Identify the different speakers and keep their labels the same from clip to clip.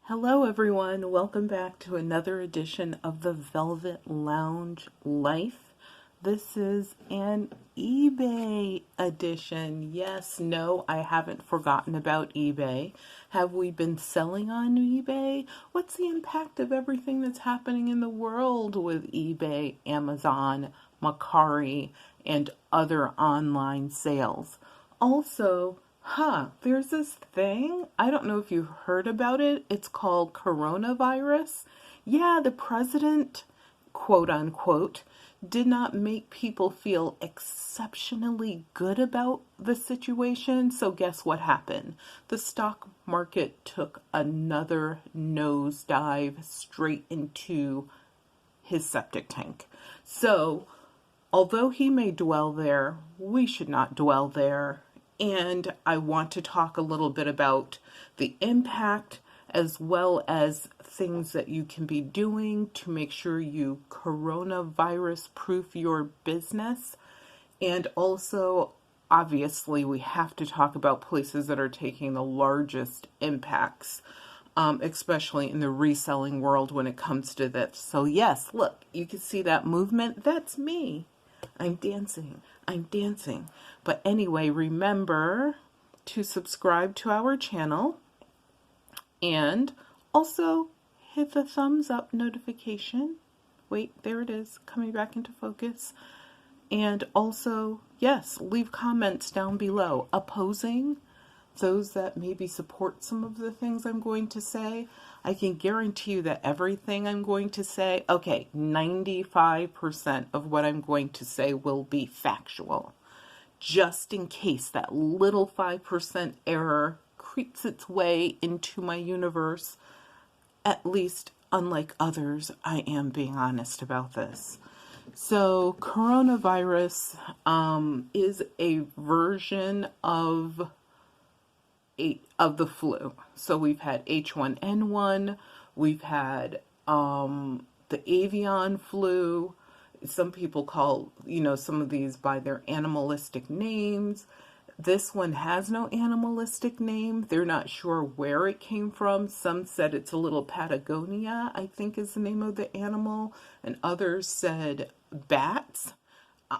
Speaker 1: Hello, everyone. Welcome back to another edition of the Velvet Lounge Life. This is an eBay edition. Yes, no, I haven't forgotten about eBay. Have we been selling on eBay? What's the impact of everything that's happening in the world with eBay, Amazon, Mercari, and other online sales? Also, there's this thing. I don't know if you heard about it. It's called coronavirus. Yeah, the president, quote unquote, did not make people feel exceptionally good about the situation. So guess what happened? The stock market took another nosedive straight into his septic tank. So although he may dwell there, we should not dwell there. And I want to talk a little bit about the impact as well as things that you can be doing to make sure you coronavirus proof your business. And also, obviously, we have to talk about places that are taking the largest impacts, especially in the reselling world when it comes to this. So yes, look, you can see that movement. That's me. I'm dancing. But anyway, remember to subscribe to our channel and also hit the thumbs up notification. Wait, there it is, coming back into focus. And also, yes, leave comments down below opposing those that maybe support some of the things I'm going to say. I can guarantee you that everything I'm going to say, 95% of what I'm going to say will be factual. Just in case that little 5% error creeps its way into my universe, at least unlike others, I am being honest about this. So coronavirus is a version of the flu. So we've had H1N1, we've had the avian flu. Some people call, some of these by their animalistic names. This one has no animalistic name. They're not sure where it came from. Some said it's a little Patagonia, I think is the name of the animal, and others said bats.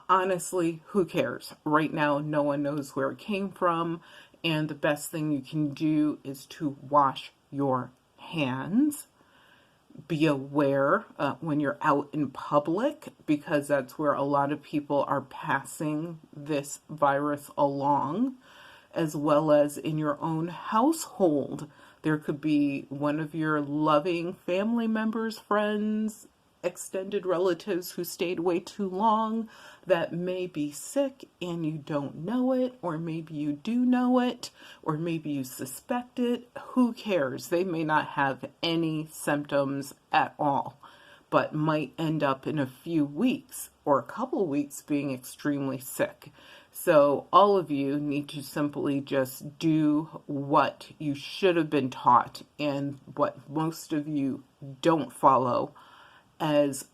Speaker 1: Honestly, who cares? Right now, no one knows where it came from. And the best thing you can do is to wash your hands. Be aware when you're out in public, because that's where a lot of people are passing this virus along, as well as in your own household. There could be one of your loving family members, friends, extended relatives who stayed way too long that may be sick and you don't know it, or maybe you do know it, or maybe you suspect it. Who cares? They may not have any symptoms at all, but might end up in a few weeks or a couple weeks being extremely sick. So all of you need to simply just do what you should have been taught and what most of you don't follow as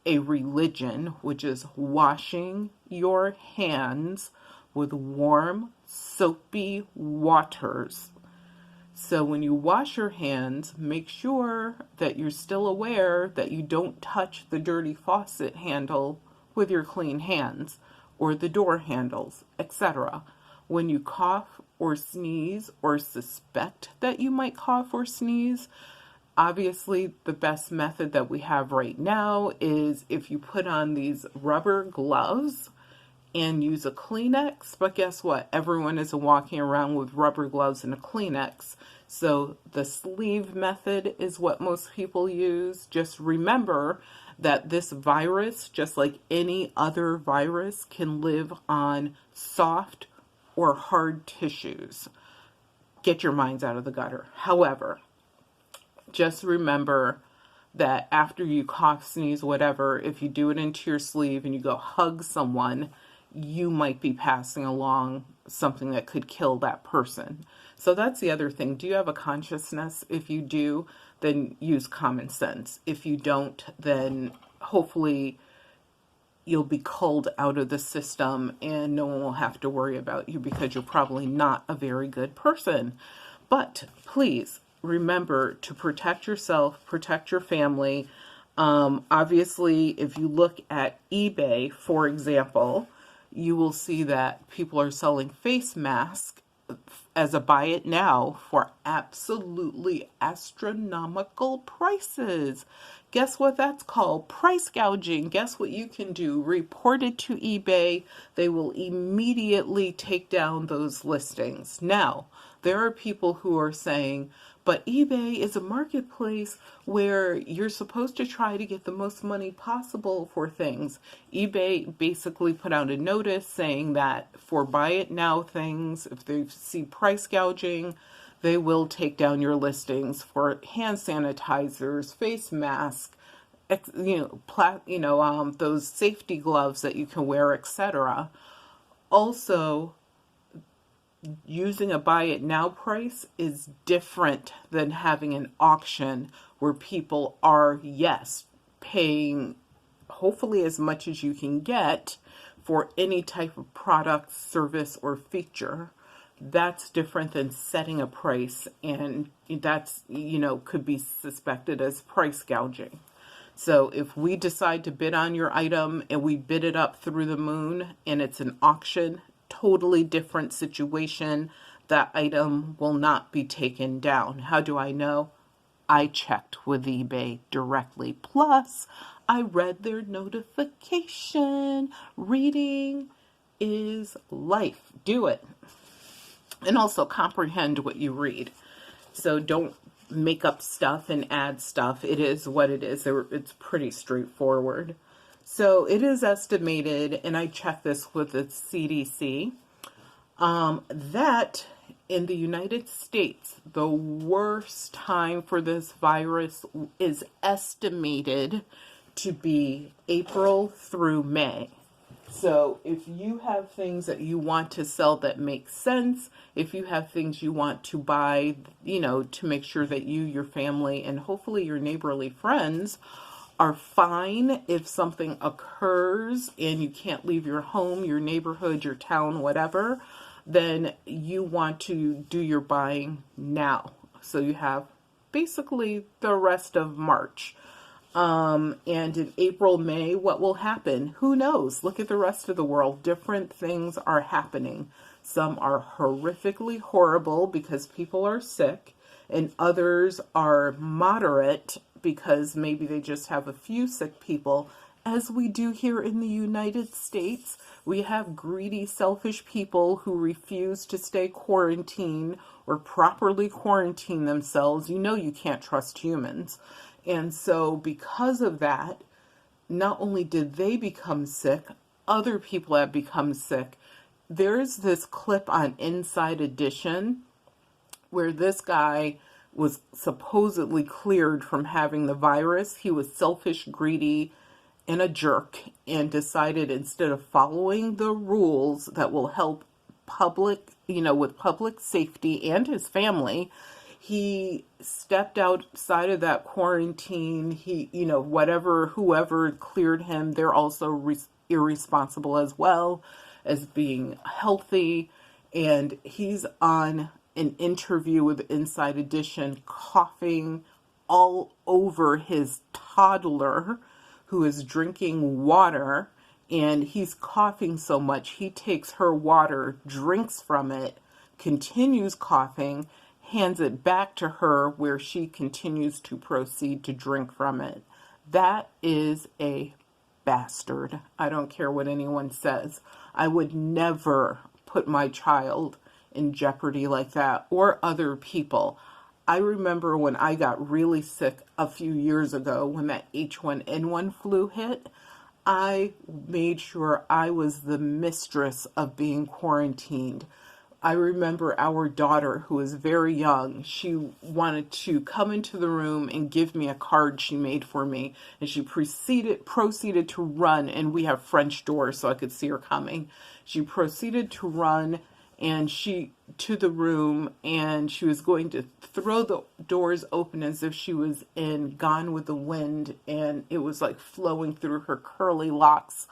Speaker 1: a religion, which is washing your hands with warm, soapy waters. So when you wash your hands, make sure that you're still aware that you don't touch the dirty faucet handle with your clean hands, or the door handles, etc. When you cough or sneeze or suspect that you might cough or sneeze, obviously, the best method that we have right now is if you put on these rubber gloves and use a Kleenex. But guess what? Everyone isn't walking around with rubber gloves and a Kleenex. So the sleeve method is what most people use. Just remember that this virus, just like any other virus, can live on soft or hard tissues. Get your minds out of the gutter. However, just remember that after you cough, sneeze, whatever, if you do it into your sleeve and you go hug someone, you might be passing along something that could kill that person. So that's the other thing. Do you have a consciousness? If you do, then use common sense. If you don't, then hopefully you'll be culled out of the system and no one will have to worry about you because you're probably not a very good person. But please, remember to protect yourself, protect your family. Obviously, if you look at eBay, for example, you will see that people are selling face masks as a buy it now for absolutely astronomical prices. Guess what that's called? Price gouging. Guess what you can do? Report it to eBay. They will immediately take down those listings. Now, there are people who are saying, but eBay is a marketplace where you're supposed to try to get the most money possible for things. eBay basically put out a notice saying that for buy it now things, if they see price gouging, they will take down your listings for hand sanitizers, face masks, those safety gloves that you can wear, etc. Also, using a buy it now price is different than having an auction where people are, yes, paying hopefully as much as you can get for any type of product, service, or feature. That's different than setting a price, and that's, could be suspected as price gouging. So if we decide to bid on your item and we bid it up through the moon and it's an auction, totally different situation. That item will not be taken down. How do I know? I checked with eBay directly. Plus, I read their notification. Reading is life. Do it. And also comprehend what you read. So don't make up stuff and add stuff. It is what it is. It's pretty straightforward. So it is estimated, and I checked this with the CDC, that in the United States, the worst time for this virus is estimated to be April through May. So if you have things that you want to sell that make sense, if you have things you want to buy, to make sure that you, your family, and hopefully your neighborly friends are fine if something occurs and you can't leave your home, your neighborhood, your town, whatever, then you want to do your buying now. So you have basically the rest of March. And in April, May, what will happen? Who knows? Look at the rest of the world. Different things are happening. Some are horrifically horrible because people are sick, and others are moderate because maybe they just have a few sick people, as we do here in the United States. We have greedy, selfish people who refuse to stay quarantined or properly quarantine themselves. You can't trust humans. And so because of that, not only did they become sick, other people have become sick. There's this clip on Inside Edition where this guy was supposedly cleared from having the virus. He was selfish, greedy, and a jerk, and decided instead of following the rules that will help public, with public safety and his family, he stepped outside of that quarantine. He, whoever cleared him, they're also irresponsible as well as being healthy. And he's on an interview with Inside Edition, coughing all over his toddler who is drinking water, and he's coughing so much he takes her water, drinks from it, continues coughing, hands it back to her where she continues to proceed to drink from it. That is a bastard. I don't care what anyone says. I would never put my child in jeopardy like that, or other people. I remember when I got really sick a few years ago when that H1N1 flu hit, I made sure I was the mistress of being quarantined. I remember our daughter, who was very young, she wanted to come into the room and give me a card she made for me. And she proceeded to run, and we have French doors so I could see her coming. She proceeded to run to the room, and she was going to throw the doors open as if she was in Gone with the Wind, and it was like flowing through her curly locks.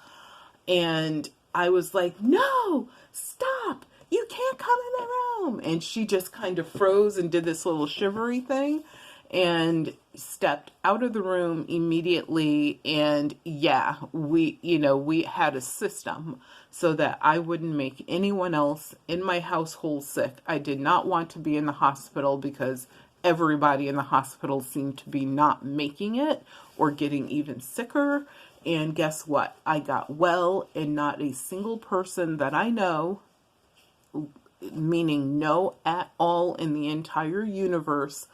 Speaker 1: And I was like, no, stop. you can't come in the room. And she just kind of froze and did this little shivery thing and stepped out of the room immediately. And yeah, we had a system so that I wouldn't make anyone else in my household sick. I did not want to be in the hospital because everybody in the hospital seemed to be not making it or getting even sicker. And guess what? I got well, and not a single person that I know, meaning no at all in the entire universe,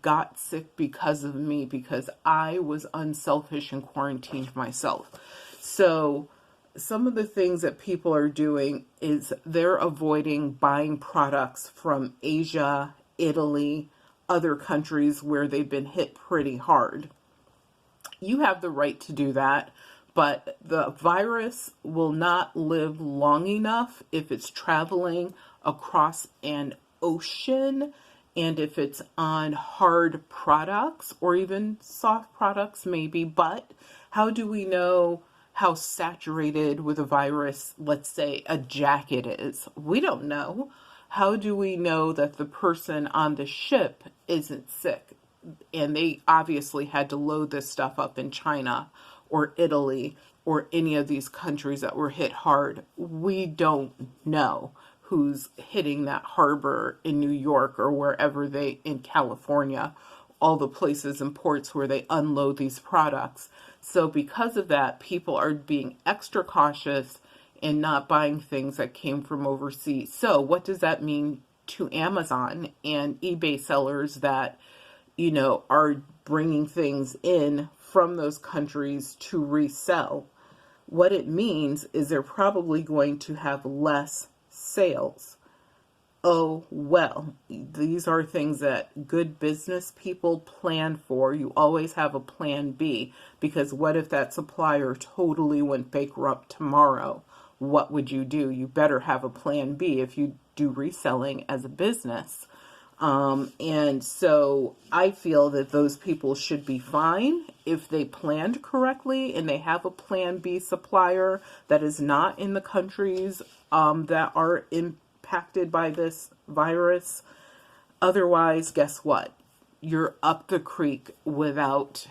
Speaker 1: got sick because of me, because I was unselfish and quarantined myself. So some of the things that people are doing is they're avoiding buying products from Asia, Italy, other countries where they've been hit pretty hard. You have the right to do that, but the virus will not live long enough if it's traveling across an ocean, and if it's on hard products or even soft products maybe. But how do we know how saturated with a virus, let's say, a jacket is? We don't know. How do we know that the person on the ship isn't sick? And they obviously had to load this stuff up in China or Italy or any of these countries that were hit hard. We don't know who's hitting that harbor in New York or wherever in California, all the places and ports where they unload these products. So because of that, people are being extra cautious and not buying things that came from overseas. So what does that mean to Amazon and eBay sellers that, are bringing things in from those countries to resell? What it means is they're probably going to have less sales. Oh, well, these are things that good business people plan for. You always have a plan B, because what if that supplier totally went bankrupt tomorrow? What would you do? You better have a plan B if you do reselling as a business. And so I feel that those people should be fine if they planned correctly and they have a plan B supplier that is not in the countries that are impacted by this virus. Otherwise, guess what? You're up the creek without,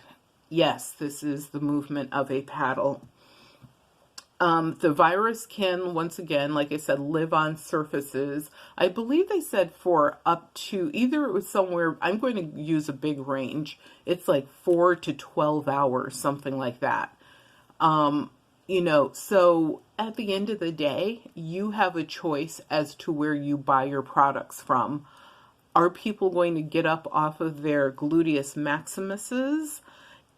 Speaker 1: yes, this is the movement of a paddle. The virus can, once again, like I said, live on surfaces. I believe they said for up to, either it was somewhere, I'm going to use a big range. It's like 4 to 12 hours, something like that. So at the end of the day, you have a choice as to where you buy your products from. Are people going to get up off of their gluteus maximuses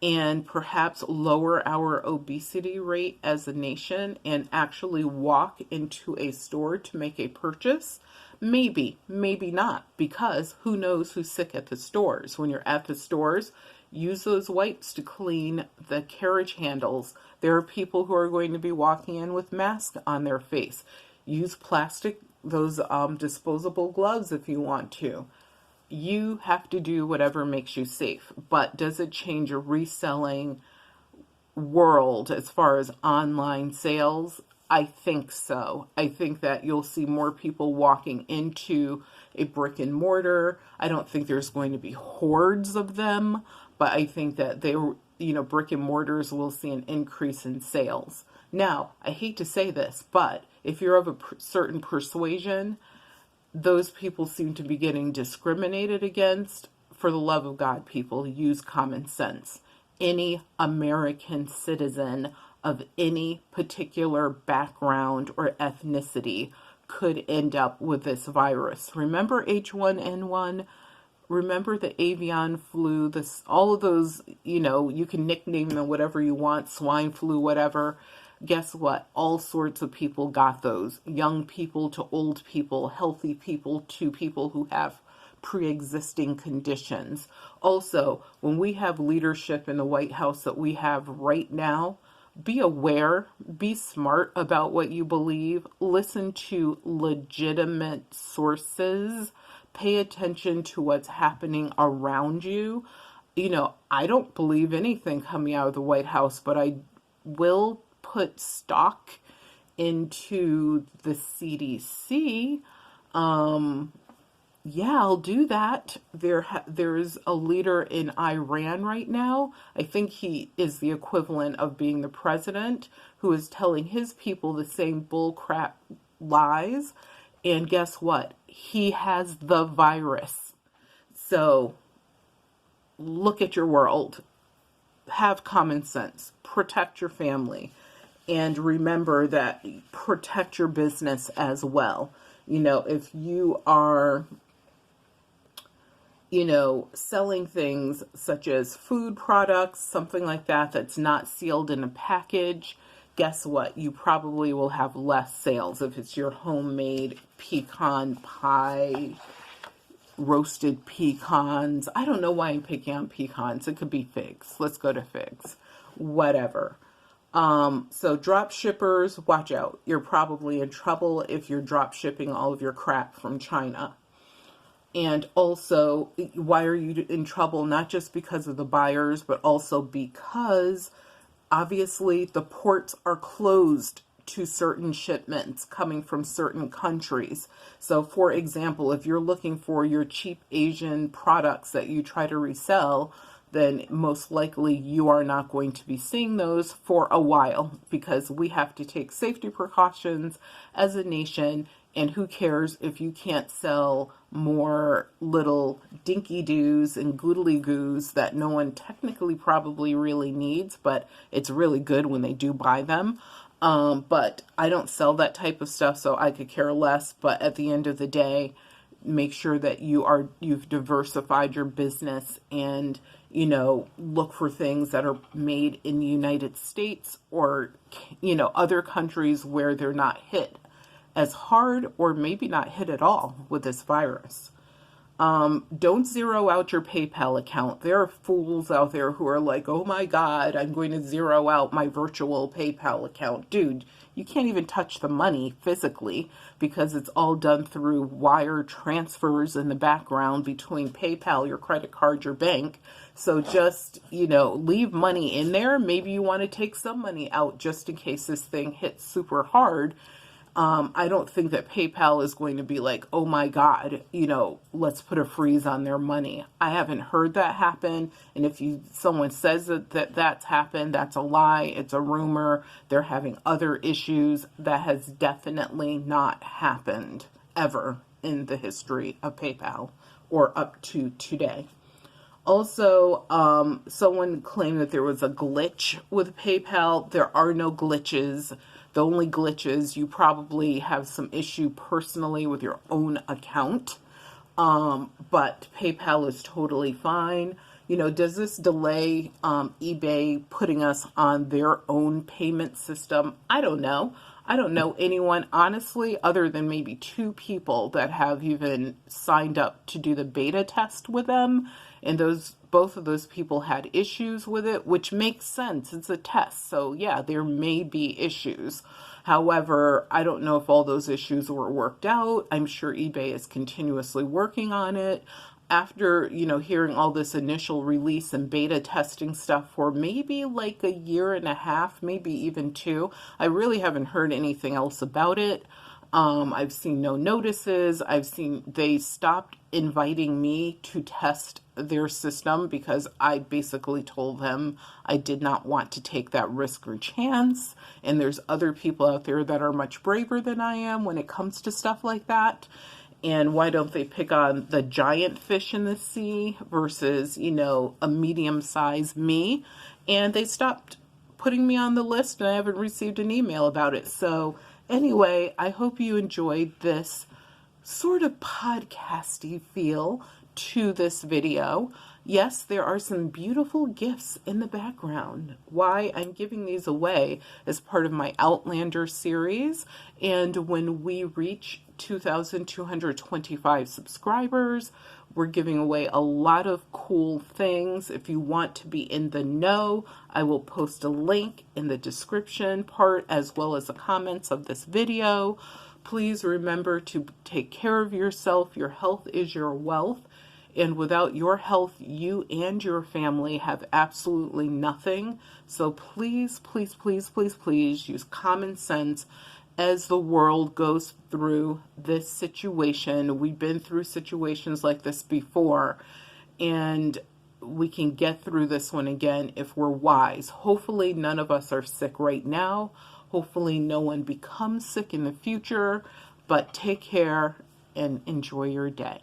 Speaker 1: and perhaps lower our obesity rate as a nation and actually walk into a store to make a purchase? Maybe, maybe not, because who knows who's sick at the stores. When you're at the stores, use those wipes to clean the carriage handles. There are people who are going to be walking in with masks on their face. Use those disposable gloves if you want to. You have to do whatever makes you safe. But does it change a reselling world as far as online sales? I think so. I think that you'll see more people walking into a brick and mortar. I don't think there's going to be hordes of them, but I think that brick and mortars will see an increase in sales. Now, I hate to say this, but if you're of a certain persuasion, those people seem to be getting discriminated against. For the love of God, people, use common sense. Any American citizen of any particular background or ethnicity could end up with this virus. Remember H1N1? Remember the avian flu? All of those, you can nickname them whatever you want, swine flu, whatever. Guess what? All sorts of people got those. Young people to old people, healthy people to people who have pre-existing conditions. Also, when we have leadership in the White House that we have right now, be aware, be smart about what you believe, listen to legitimate sources, pay attention to what's happening around you. I don't believe anything coming out of the White House, but I will put stock into the CDC, yeah, I'll do that. There's a leader in Iran right now. I think he is the equivalent of being the president, who is telling his people the same bull crap lies. And guess what? He has the virus. So look at your world. Have common sense. Protect your family. And remember that protect your business as well. You know, if you are selling things such as food products, something like that, that's not sealed in a package, guess what? You probably will have less sales if it's your homemade pecan pie, roasted pecans. I don't know why I'm picking on pecans. It could be figs. Let's go to figs. Whatever. So drop shippers, watch out. You're probably in trouble if you're drop shipping all of your crap from China. And also, why are you in trouble? Not just because of the buyers, but also because obviously the ports are closed to certain shipments coming from certain countries. So for example, if you're looking for your cheap Asian products that you try to resell, then most likely you are not going to be seeing those for a while, because we have to take safety precautions as a nation. And who cares if you can't sell more little dinky doos and goodly goos that no one technically probably really needs, but it's really good when they do buy them. But I don't sell that type of stuff, so I could care less. But at the end of the day, make sure that you've diversified your business and, look for things that are made in the United States or, other countries where they're not hit as hard, or maybe not hit at all with this virus. Don't zero out your PayPal account. There are fools out there who are like, oh my God, I'm going to zero out my virtual PayPal account. Dude, you can't even touch the money physically because it's all done through wire transfers in the background between PayPal, your credit card, your bank. So just, leave money in there. Maybe you want to take some money out just in case this thing hits super hard. I don't think that PayPal is going to be like, oh my God, let's put a freeze on their money. I haven't heard that happen. And if someone says that's happened, that's a lie. It's a rumor. They're having other issues. That has definitely not happened ever in the history of PayPal or up to today. Also, someone claimed that there was a glitch with PayPal. There are no glitches. The only glitch is you probably have some issue personally with your own account. But PayPal is totally fine. Does this delay eBay putting us on their own payment system? I don't know. I don't know anyone, honestly, other than maybe 2 people that have even signed up to do the beta test with them. And both of those people had issues with it, which makes sense. It's a test. So yeah, there may be issues. However, I don't know if all those issues were worked out. I'm sure eBay is continuously working on it. After, hearing all this initial release and beta testing stuff for maybe like a year and a half, maybe even 2, I really haven't heard anything else about it. I've seen no notices. I've seen they stopped inviting me to test their system because I basically told them I did not want to take that risk or chance. And there's other people out there that are much braver than I am when it comes to stuff like that. And why don't they pick on the giant fish in the sea versus, a medium-sized me? And they stopped putting me on the list, and I haven't received an email about it. So anyway, I hope you enjoyed this sort of podcasty feel to this video. Yes, there are some beautiful gifts in the background. Why I'm giving these away as part of my Outlander series. And when we reach 2,225 subscribers, we're giving away a lot of cool things. If you want to be in the know, I will post a link in the description part as well as the comments of this video. Please remember to take care of yourself. Your health is your wealth. And without your health, you and your family have absolutely nothing. So please, please, please, please, please use common sense as the world goes through this situation. We've been through situations like this before, and we can get through this one again if we're wise. Hopefully none of us are sick right now. Hopefully no one becomes sick in the future, but take care and enjoy your day.